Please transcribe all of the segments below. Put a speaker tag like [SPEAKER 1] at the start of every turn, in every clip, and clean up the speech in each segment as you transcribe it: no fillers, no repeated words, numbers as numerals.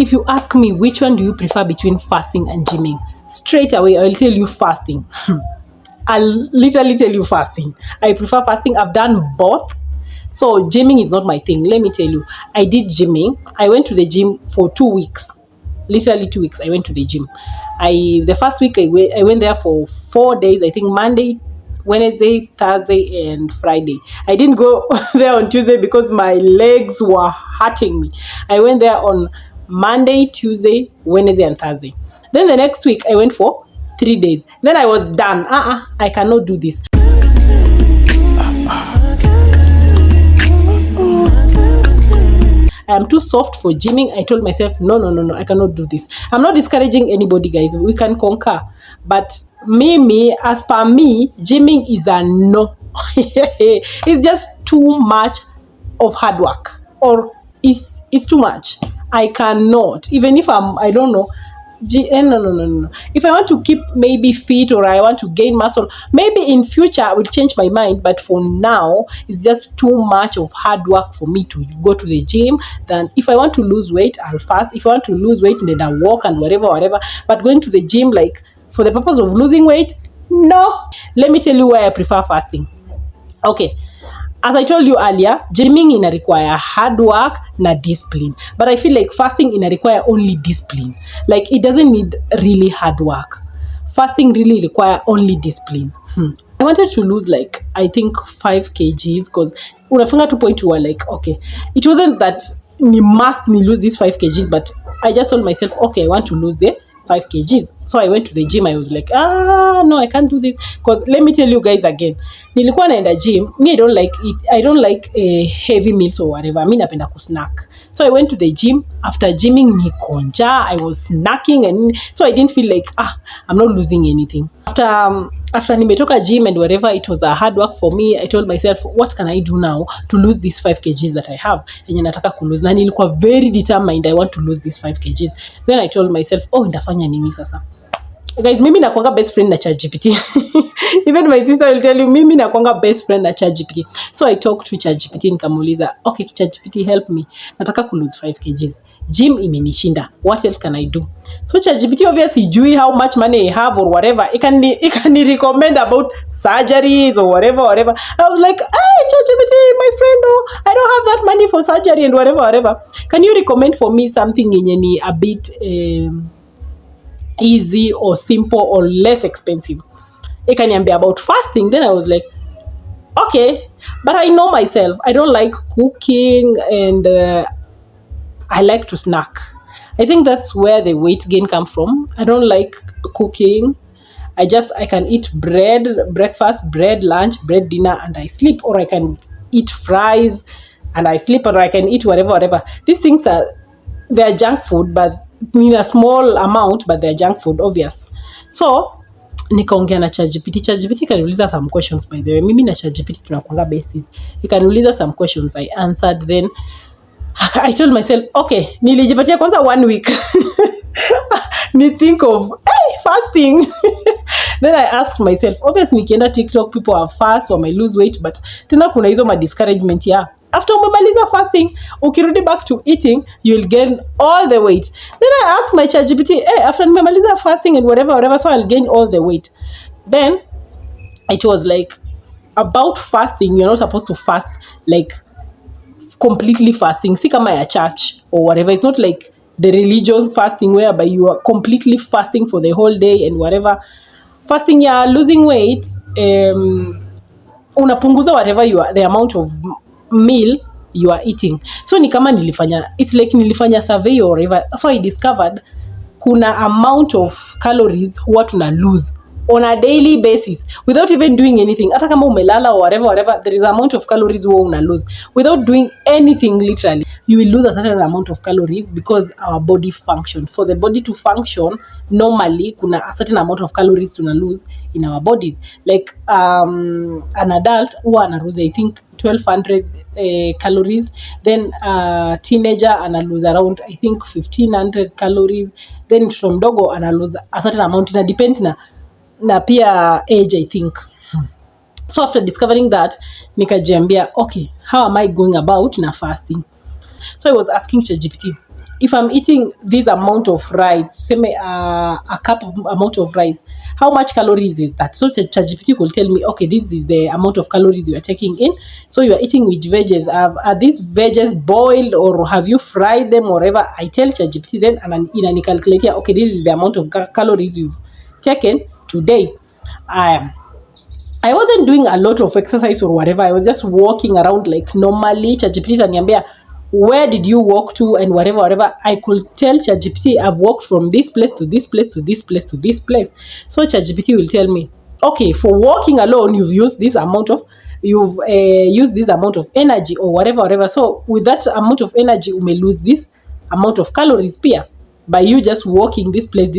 [SPEAKER 1] If you ask me which one do you prefer between fasting and gymming, straight away I'll tell you fasting. I'll literally tell you fasting. I prefer fasting. I've done both. So gymming is not my thing. Let me tell you, I did gymming. I went to the gym for 2 weeks. Literally 2 weeks I went to the gym. The first week I went there for 4 days. I think Monday, Wednesday, Thursday, and Friday. I didn't go there on Tuesday because my legs were hurting me. I went there on Monday, Tuesday, Wednesday, and Thursday. Then the next week I went for 3 days. Then I was done. I cannot do this. I am too soft for gymming. I told myself, no, I cannot do this. I'm not discouraging anybody, guys. We can conquer. But as per me, gymming is a no. It's just too much of hard work. Or it's too much. I cannot. Even if I don't know. No. If I want to keep maybe fit or I want to gain muscle, maybe in future I will change my mind. But for now, it's just too much of hard work for me to go to the gym. Then if I want to lose weight, I'll fast. If I want to lose weight, then I'll walk and whatever. But going to the gym like for the purpose of losing weight, no. Let me tell you why I prefer fasting. Okay. As I told you earlier, gymming ina require hard work na discipline. But I feel like fasting ina require only discipline. Like it doesn't need really hard work. Fasting really require only discipline. I wanted to lose like, I think 5 kgs because unafanga to point you are like, okay, it wasn't that ni lose these 5 kgs, but I just told myself, okay, I want to lose the 5 kgs. So I went to the gym. I was like, no, I can't do this. Because let me tell you guys again, nilikuwa naenda gym. Me, I don't like heavy meals or whatever. Mi napenda kusnack. So I went to the gym. After gymming, niko njaa. I was snacking. And so I didn't feel like, I'm not losing anything. After nimetoka gym and whatever, it was a hard work for me. I told myself, what can I do now to lose these 5 kgs that I have? And nataka kulose. Na nilikuwa very determined. I want to lose these 5 kgs. Then I told myself, ndafanya nini sasa? Guys, mimi nakuanga best friend na ChatGPT. Even my sister will tell you, mimi nakuanga best friend na ChatGPT. So I talked to ChatGPT nikamuuliza, okay, ChatGPT help me. Nataka ku lose 5 kgs. Gym imenishinda. What else can I do? So ChatGPT obviously jui how much money I have or whatever. It can recommend about surgeries or whatever. I was like, hey, ChatGPT, my friend, I don't have that money for surgery and whatever. Can you recommend for me something yenye ni a bit easy or simple or less expensive? Ikaniambia about fasting. Then I was like, okay, but I know myself, I don't like cooking and I like to snack. I think that's where the weight gain comes from. I don't like cooking. I can eat breakfast, bread, lunch, bread, dinner, and I sleep. Or I can eat fries and I sleep, or I can eat whatever. These things they're junk food, but in a small amount, but they're junk food, obvious. So nikaongea na ChatGPT kaniuliza some questions. By the way, mimi na ChatGPT tunakuanga basis. Ikaniuliza some questions, I answered. Then I told myself, okay, nilijipatia kwanza 1 week. Ni think of fasting. Then I asked myself, obviously nikienda TikTok people are fast or may lose weight, but tena kuna hizo discouragement ya after umemaliza fasting, ukirudi back to eating, you'll gain all the weight. Then I asked my ChatGPT, after nimemaliza fasting and whatever, so I'll gain all the weight. Then it was like, about fasting, you're not supposed to fast like completely fasting. Si kama ya church or whatever. It's not like the religious fasting whereby you are completely fasting for the whole day and whatever. Fasting ya losing weight, unapunguza whatever the amount of meal you are eating. So ni kama nilifanya survey or whatever. So I discovered kuna amount of calories huwa tuna lose on a daily basis without even doing anything. Hata kama umelala or whatever, there is an amount of calories huwa una lose without doing anything. Literally you will lose a certain amount of calories because our body functions. For the body to function normally, kuna a certain amount of calories tuna lose in our bodies. Like an adult huwa ana lose, I think 1200 calories. Then teenager ana lose around, I think 1500 calories. Then mtoto mdogo ana lose a certain amount. Ina depend na pia age, I think. So after discovering that, nikajiambia, okay, how am I going about na fasting? So I was asking ChatGPT, if I'm eating this amount of rice, say a cup of amount of rice, how much calories is that? So ChatGPT will tell me, okay, this is the amount of calories you are taking in. So you are eating with veggies. Are these veggies boiled or have you fried them or whatever? I tell ChatGPT then, and in a calculator, okay, this is the amount of calories you've taken today. I wasn't doing a lot of exercise or whatever. I was just walking around like normally. ChatGPT itaniambia, where did you walk to and whatever. I could tell ChatGPT I've walked from this place to this place to this place to this place. So ChatGPT will tell me, okay, for walking alone, you've used this amount of energy or whatever. So with that amount of energy, you may lose this amount of calories pia by you just walking this place.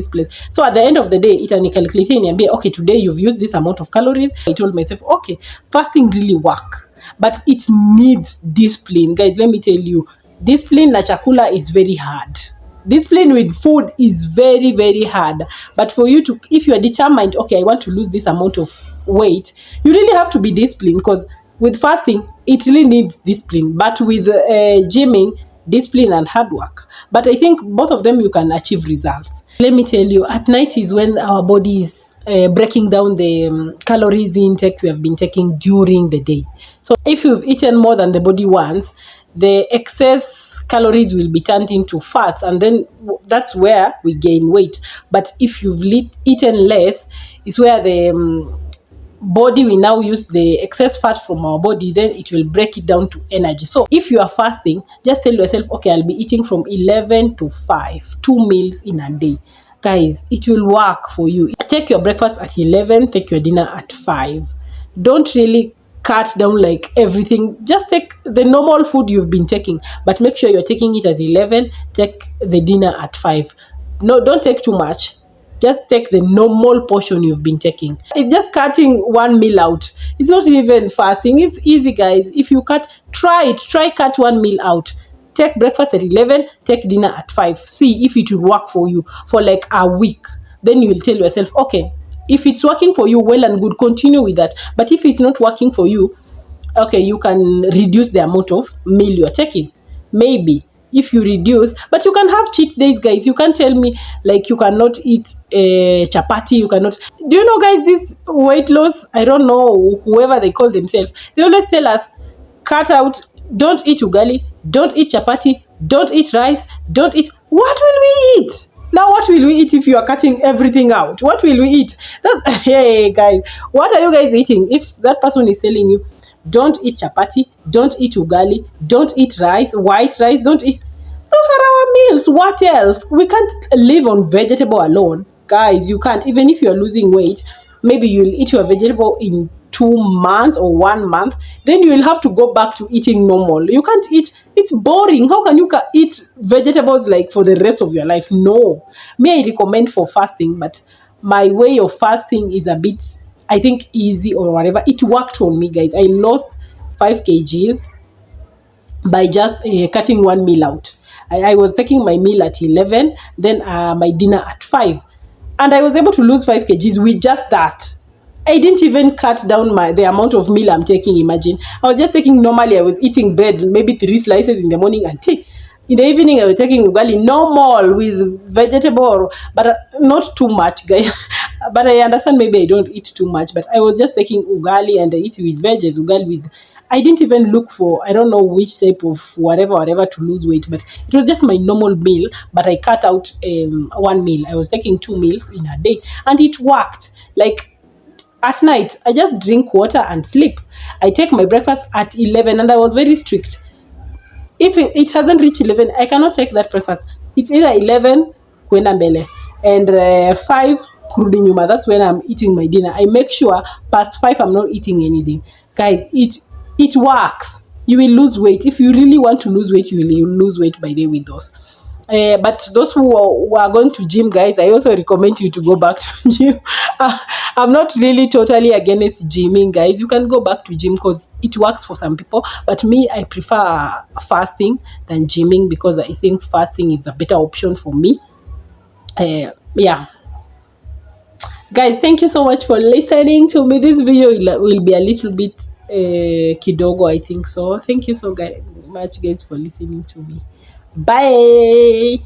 [SPEAKER 1] So at the end of the day, it calculated and be, okay, today you've used this amount of calories. I told myself, okay, fasting really work, but it needs discipline. Guys, let me tell you, discipline na chakula is very hard. Discipline with food is very, very hard. But for you to, if you are determined, okay, I want to lose this amount of weight, you really have to be disciplined, because with fasting, it really needs discipline. But with gymming, discipline and hard work. But I think both of them you can achieve results. Let me tell you, at night is when our body is breaking down the calories intake we have been taking during the day. So if you've eaten more than the body wants, the excess calories will be turned into fats, and then that's where we gain weight. But if you've eaten less, it's where the body will now use the excess fat from our body, then it will break it down to energy. So if you are fasting, just tell yourself, okay, I'll be eating from 11 to 5, 2 meals in a day. Guys, it will work for you. Take your breakfast at 11, take your dinner at 5. Don't really cut down like everything. Just take the normal food you've been taking, but make sure you're taking it at 11, take the dinner at 5. No, don't take too much. Just take the normal portion you've been taking. It's just cutting one meal out. It's not even fasting. It's easy, guys. If you try it. Try cut one meal out. Take breakfast at 11, take dinner at 5. See if it will work for you for like a week. Then you will tell yourself, okay, if it's working for you, well and good, continue with that. But if it's not working for you, okay, you can reduce the amount of meal you're taking. Maybe if you reduce, but you can have cheat days, guys. You can't tell me like you cannot eat chapati. You cannot. Do you know, guys, this weight loss, I don't know, whoever they call themselves, they always tell us, cut out, don't eat ugali, don't eat chapati, don't eat rice, don't eat. What will we eat? Now, what will we eat if you are cutting everything out? What will we eat? Hey, guys, what are you guys eating? If that person is telling you, don't eat chapati, don't eat ugali, don't eat rice, white rice, don't eat. Those are our meals. What else? We can't live on vegetable alone. Guys, you can't. Even if you're losing weight, maybe you'll eat your vegetable in 2 months or 1 month, then you will have to go back to eating normal. You can't eat. It's boring. How can you eat vegetables like for the rest of your life? No. Me, I recommend for fasting, but my way of fasting is a bit, I think, easy or whatever. It worked for me, guys. I lost 5 kgs by just cutting one meal out. I was taking my meal at 11, then my dinner at 5. And I was able to lose 5 kgs with just that. I didn't even cut down the amount of meal I'm taking, imagine. I was just taking normally. I was eating bread, maybe 3 slices in the morning and tea. In the evening, I was taking ugali normal with vegetable, but not too much, guys. But I understand maybe I don't eat too much, but I was just taking ugali and I eat with veggies, ugali with... I didn't even look for, I don't know which type of whatever to lose weight, but it was just my normal meal, but I cut out one meal. I was taking 2 meals in a day, and it worked. Like, at night, I just drink water and sleep. I take my breakfast at 11, and I was very strict. If it hasn't reached 11, I cannot take that breakfast. It's either 11, kwenda mbele, and 5, kurudi nyuma. That's when I'm eating my dinner. I make sure past 5, I'm not eating anything. Guys, it works. You will lose weight. If you really want to lose weight, you will lose weight by day with those. But those who are going to gym, guys, I also recommend you to go back to gym. I'm not really totally against gymming, guys. You can go back to gym because it works for some people. But me, I prefer fasting than gymming because I think fasting is a better option for me. Yeah. Guys, thank you so much for listening to me. This video will be a little bit kidogo, I think so. Thank you so much, guys, for listening to me. Bye.